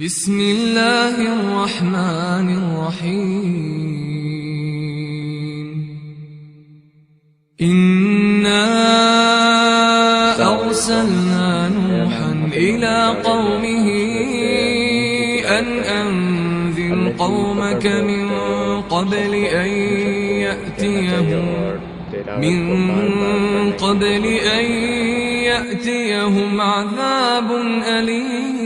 بسم الله الرحمن الرحيم. إنا أرسلنا نوحا إلى قومه أن أنذر قومك من قبل أن يأتيهم عذاب أليم.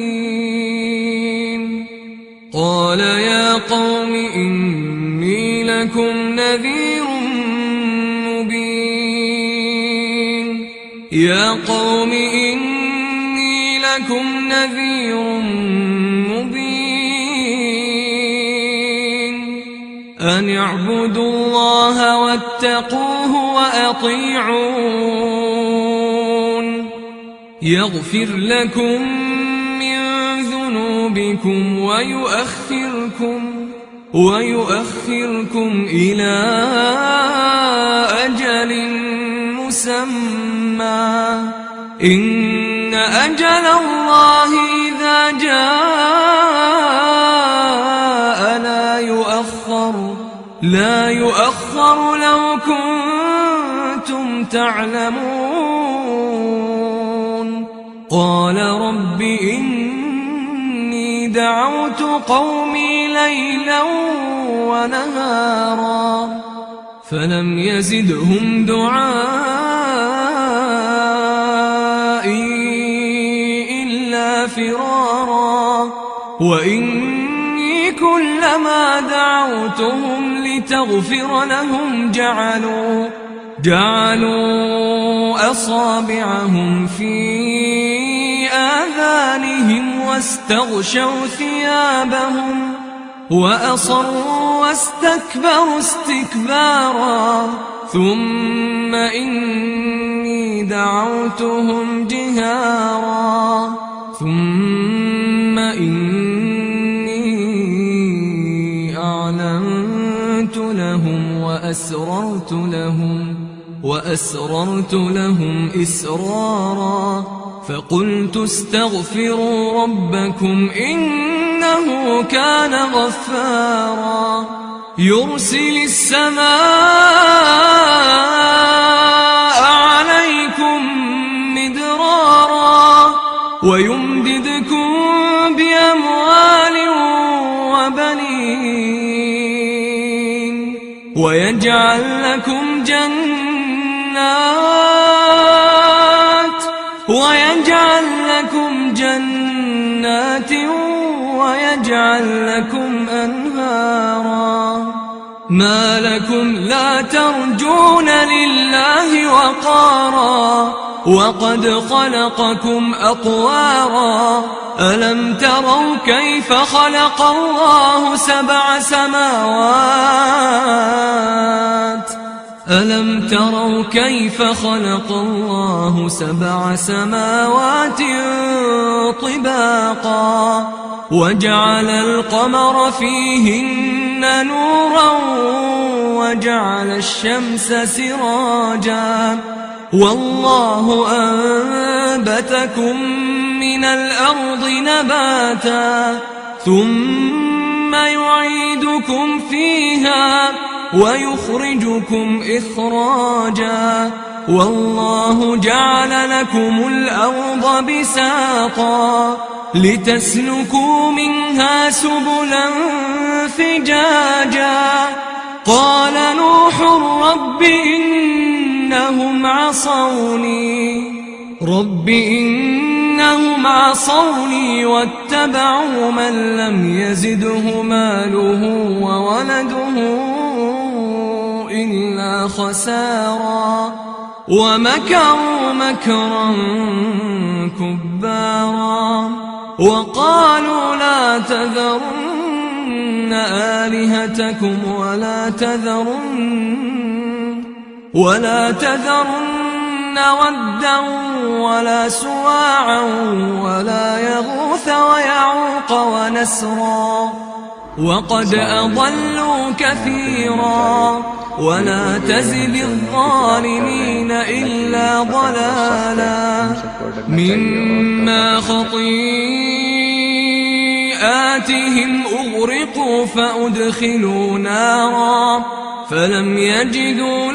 قال يا قوم إني لكم نذير مبين. يا قوم إني لكم نذير مبين. أن اعبدوا الله واتقوه وأطيعون. يغفر لكم من ذنوبكم ويؤخركم إلى أجل مسمى. إن أجل الله إذا جاء لا يؤخر لو كنتم تعلمون. قال رب إني دعوت قومي ليلا ونهارا فلم يزدهم دعائي إلا فرارا. وإني كلما دعوتهم لتغفر لهم جعلوا أصابعهم في آذانهم واستغشوا ثيابهم وأصروا واستكبروا استكبارا. ثم إني دعوتهم جهارا ثم إني أعلنت لهم وأسررت لهم إسرارا. فقلت استغفروا ربكم إنه كان غفارا. يرسل السماء عليكم مدرارا ويمددكم بأموال وبنين ويجعل لكم جنات ويجعل لكم أنهارا. ما لكم لا ترجون لله وقارا وقد خلقكم أطوارا. ألم تروا كيف خلق الله سبع سماوات طباقا وجعل القمر فيهن نورا وجعل الشمس سراجا. والله أنبتكم من الأرض نباتا ثم يعيدكم فيها ويخرجكم إخراجا. والله جعل لكم الأرض بساطا لتسلكوا منها سبلا فجاجا. قال نوح رب إنهم عصوني واتبعوا من لم يزده ماله وولده إلا خسارا. ومكروا مكرا كبارا وقالوا لا تذرن آلهتكم ولا تذرن ودا ولا سواعا ولا يغوث ويعوق ونسرا وقد أضلوا كثيرا. ولا تزد الظالمين إلا ضلالا. مما خطيئاتهم سيئاتهم أغرقوا فأدخلوا نارا فلم يجدوا